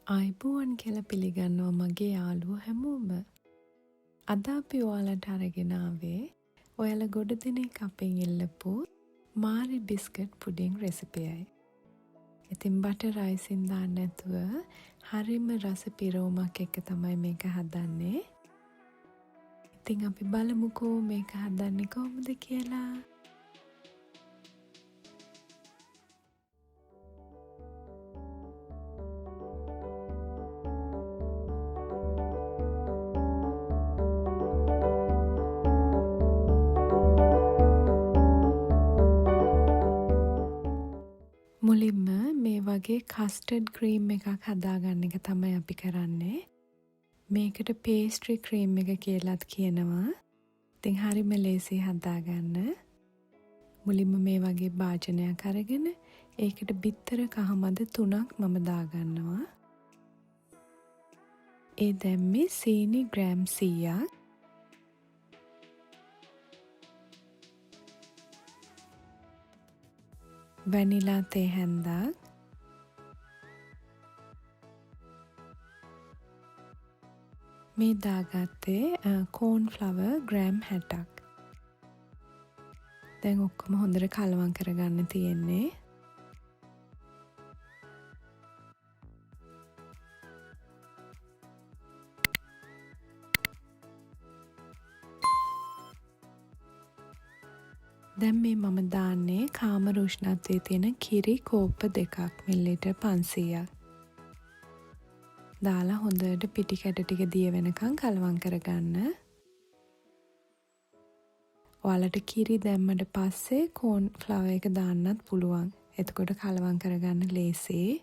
අයිබෝවන් කියලා පිළිගන්නවා මගේ යාළුවෝ හැමෝම. අද අපි ඔයාලට අරගෙන ආවේ ඔයාලා ගොඩ දෙනෙක් අපෙන් ඉල්ලපු මාරි බිස්කට් පුඩින් රෙසිපියයි. ඉතින් බටර් රයිසින් දාන්න නැතුව හරිම රස පිරවුමක් එක්ක තමයි මේක හදන්නේ. ඉතින් අපි බලමුකෝ මේක හදන්නේ කොහොමද කියලා. මුලින්ම මේ වගේ කස්ටර්ඩ් ක්‍රීම් එකක් හදාගන්න එක තමයි අපි කරන්නේ. මේකට පේස්ට්‍රි ක්‍රීම් එක කියලාත් කියනවා. ඉතින් හරිම ලේසි හදාගන්න. මුලින්ම මේ වගේ භාජනයක් අරගෙන ඒකට බිත්තර කහමද 3ක් මම දාගන්නවා. ඒ දැම්මේ සීනි ග්‍රෑම් 100ක්. වැනිලා තේ හැන්දක්. මේ දාගත්තේ කෝන් ෆ්ලවර් ග්‍රෑම් 60ක්. දැන් ඔක්කොම හොඳට කලවම් කරගන්න තියෙන්නේ. දැන් මේ මම දාන්නේ කාමර උෂ්ණත්වයේ තියෙන කිරි කෝප්ප 2ක් මිලිලීටර් 500ක්. දාලා හොඳට පිටි කැට ටික දිය වෙනකන් කලවම් කරගන්න. ඔයාලට කිරි දැම්මට පස්සේ කෝන් ෆ්ලවර් එක දාන්නත් පුළුවන්. එතකොට කලවම් කරගන්න ලේසියි.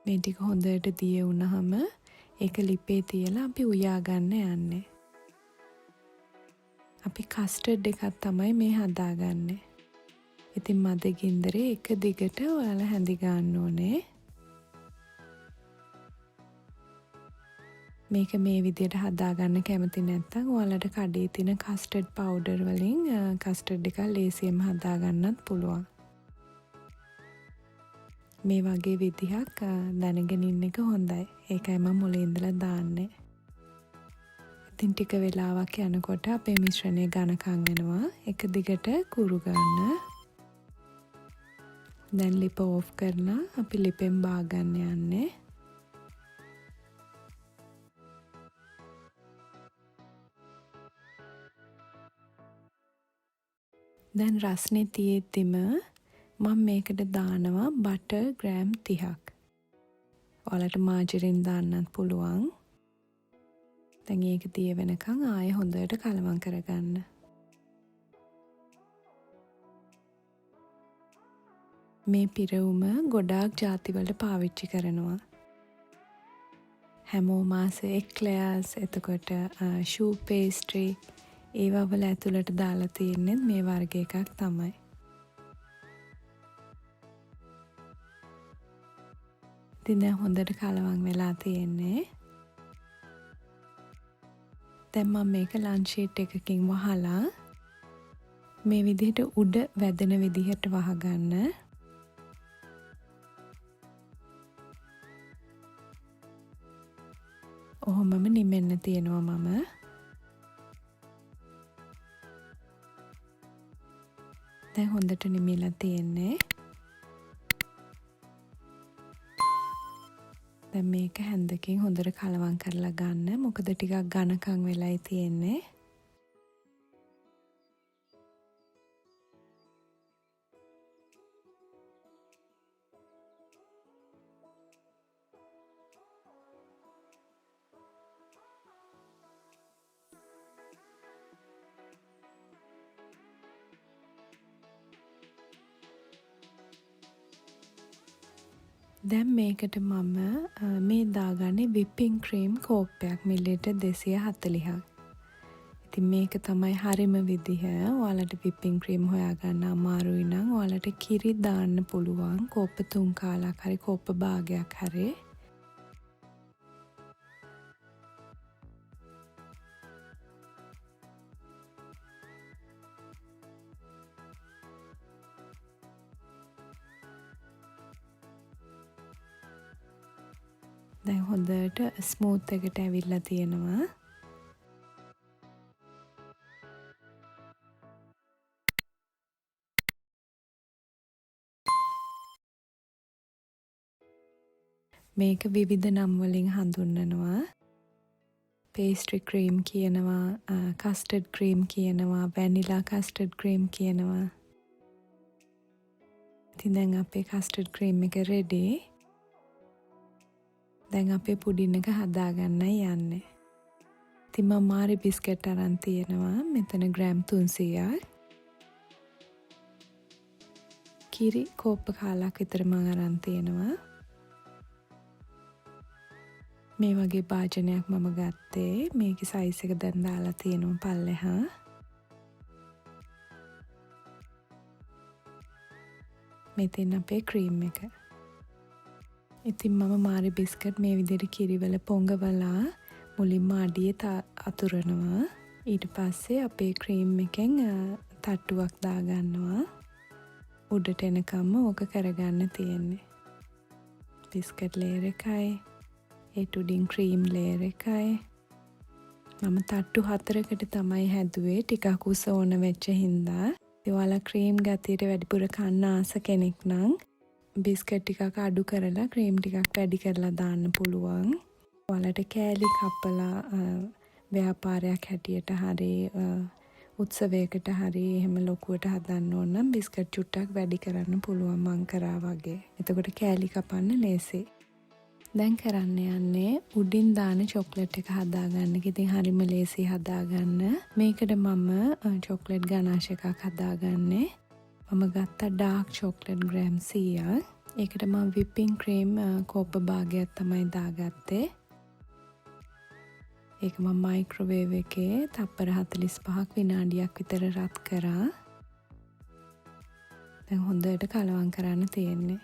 මේ ටික හොඳට දිය වුණාම ඒක ලිපේ තියලා අපි උයා ගන්න යන්නේ. අපි කස්ටර්ඩ් එකක් තමයි මේ හදාගන්නේ. ඉතින් මද ගින්දරේ එක දිගට ඔයාලා හැඳි ගන්න ඕනේ. මේක මේ විදිහට හදාගන්න කැමති නැත්නම් ඔයාලට කඩේ තියෙන කස්ටර්ඩ් පවුඩර් වලින් කස්ටර්ඩ් එක ලේසියෙන් හදාගන්නත් පුළුවන්. මේ වගේ විදිහක් දැනගෙන ඉන්න එක හොඳයි. ඒකයි මම මුලින් ඉඳලා දාන්නේ. ඉතින් ටික වෙලාවක් යනකොට අපේ මිශ්‍රණය ඝනකම් වෙනවා. එක දිගට කුරු ගන්න. දැන් ලිප ඕෆ් කරලා අපි ලිපෙන් බා ගන්න යන්නේ. දැන් රස්නේ තියෙද්දිම මම මේකට දානවා බටර් ග්‍රෑම් 30ක්. ඔයාලට මාජරින් දාන්නත් පුළුවන්. දැන් ඒක දිය වෙනකන් ආයෙ හොඳට කලවම් කරගන්න. මේ පිරවුම ගොඩාක් ಜಾති වලට පාවිච්චි කරනවා. හැමෝම ආසේ එක්ලෑර්ස්, එතකොට ෂූ පේස්ට්‍රි ඒවා වල ඇතුළට දාලා තියෙන්නේ මේ වර්ග එකක් තමයි. ඉතින් දැන් හොඳට කලවම් වෙලා තියෙන්නේ. දැන් මම මේක ලන්ච් ෂීට් එකකින් වහලා මේ විදිහට උඩ වැදෙන විදිහට වහගන්න. ඔහොමම නිමෙන්න තියෙනවා මම. දැන් හොඳට නිමිලා තියෙන්නේ. දැන් මේක හැන්දකින් හොඳට කලවම් කරලා ගන්න. මොකද ටිකක් ඝනකම් වෙලයි තියෙන්නේ. දැන් මේකට මම මේ දාගන්නේ විපින් ක්‍රීම් කෝප්පයක් මිලිලීටර් 240ක්. ඉතින් මේක තමයි හරිම විදිහ. ඔයාලට විපින් ක්‍රීම් හොයාගන්න අමාරුයි නම් ඔයාලට කිරි දාන්න පුළුවන්. කෝප්ප 3 කාලක් හරි කෝප්ප භාගයක් හරි. දැන් හොඳට ස්මූත් එකට ඇවිල්ලා තියෙනවා. මේක විවිධ නම් වලින් හඳුන්වනවා. පේස්ට්‍රි ක්‍රීම් කියනවා, කස්ටර්ඩ් ක්‍රීම් කියනවා, වැනිලා කස්ටර්ඩ් ක්‍රීම් කියනවා. ඉතින් දැන් අපේ කස්ටර්ඩ් ක්‍රීම් එක රෙඩි. දැන් අපේ පුඩින් එක හදාගන්නයි යන්නේ. ඉතින් මම මාරි බිස්කට් අරන් තියෙනවා. මෙතන ග්‍රෑම් 300ක්. කිරි කෝප්ප කාලක් විතර මම අරන් තියෙනවා. මේ වගේ භාජනයක් මම ගත්තේ. මේකේ සයිස් එක දැන් දාලා තියෙනවා පල්ලෙහා. මෙතන අපේ ක්‍රීම් එක. ඉතින් මම මාරි බිස්කට් මේ විදිහට කිරිවල පොඟවලා මුලින්ම අඩියේ අතුරනවා. ඊට පස්සේ අපේ ක්‍රීම් එකෙන් තට්ටුවක් දාගන්නවා. උඩට එනකම්ම ඕක කරගන්න තියෙන්නේ. බිස්කට් ලේයර් එකයි, ඒ උඩින් ක්‍රීම් ලේයර් එකයි. මම තට්ටු 4කට තමයි හැදුවේ. ටිකක් උස ඕන වෙච්ච හින්දා. ඔයාලා ක්‍රීම් ගතියට වැඩිපුර කන්න ආස කෙනෙක් නම් බිස්කට් ටිකක් අඩු කරලා ක්‍රීම් ටිකක් වැඩි කරලා දාන්න පුළුවන්. ඔයාලට කෑලි කපලා ව්‍යාපාරයක් හැටියට හරි උත්සවයකට හරි එහෙම ලොකුවට හදන්න ඕන නම් බිස්කට් චුට්ටක් වැඩි කරන්න පුළුවන් මං කරා වගේ. එතකොට කෑලි කපන්න ලේසි. දැන් කරන්න යන්නේ උඩින් දාන චොක්ලට් එක හදාගන්න. ඉතින් හරිම ලේසි හදාගන්න. මේකට මම චොක්ලට් ගනාෂ් එකක් හදාගන්නේ. මම ගත්තා ඩාර්ක් චොක්ලට් ග්‍රෑම් 100ක්. ඒකට මම විපින් ක්‍රීම් කෝප්ප භාගයක් තමයි දාගත්තේ. ඒක මම මයික්‍රෝවේව් එකේ තප්පර 45ක් විනාඩියක් විතර රත් කරා. දැන් හොඳට කලවම් කරන්න තියෙන්නේ.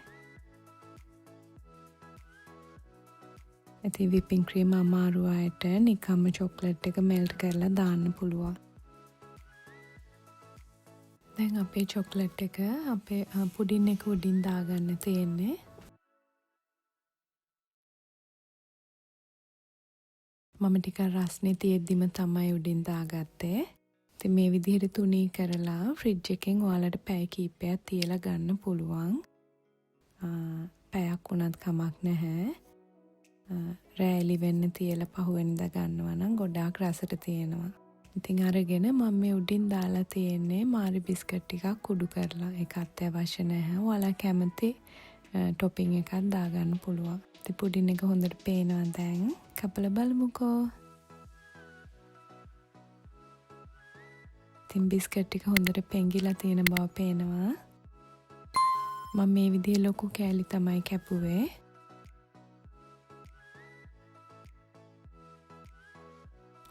ඉතින් විපින් ක්‍රීම් අමාරු අයට නිකම්ම චොක්ලට් එක මෙල්ට් කරලා දාන්න පුළුවන්. දැන් අපේ චොක්ලට් එක අපේ පුඩින් එක උඩින් දාගන්න තියෙන්නේ. මම ටිකක් රස්නේ තියෙද්දිම තමයි උඩින් දාගත්තේ. ඉතින් මේ විදිහට තුනී කරලා ෆ්‍රිජ් එකෙන් ඔයාලට පැය කිහිපයක් තියලා ගන්න පුළුවන්. පැයක් වුණත් කමක් නැහැ. රෑ එළි වෙන්න තියලා පහුවෙනිදා ගන්නවා නම් ගොඩාක් රසට තියෙනවා. ඉතින් අරගෙන මම මේ උඩින් දාලා තියෙන්නේ මාරි බිස්කට් ටිකක් කුඩු කරලා. ඒක අත්‍යවශ්‍ය නැහැ. ඔයාලා කැමති ටොපින් එකක් දාගන්න පුළුවන්. ඉතින් පුඩින් එක හොඳට පේනවා දැන්. කපලා බලමුකෝ. ඉතින් බිස්කට් ටික හොඳට පෙඟිලා තියෙන බව පේනවා. මම මේ විදිහේ ලොකු කෑලි තමයි කැපුවේ.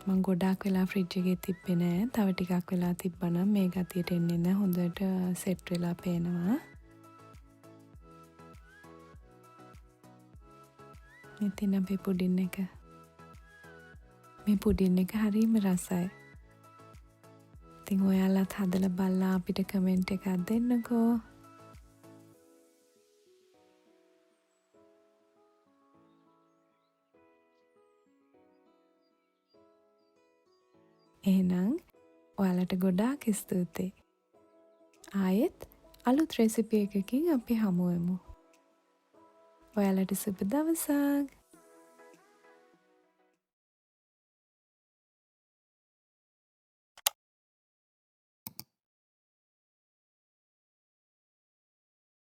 මම ගොඩාක් වෙලා ෆ්‍රිජ් එකේ තිබ්බේ නෑ. තව ටිකක් වෙලා තිබ්බනම් මේ ගතියට එන්නේ නෑ. හොඳට සෙට් වෙලා පේනවා. ඉතින් අපේ පුඩින් එක. මේ පුඩින් එක හරිම රසයි. ඉතින් ඔයාලත් හදලා බලලා අපිට කමෙන්ට් එකක් දෙන්නකෝ. එහෙනම් ඔයාලට ගොඩාක් ස්තුතියි. ආයෙත් අලුත් රෙසිපි එකකින් අපි හමු වෙමු. ඔයාලට සුබ දවසක්.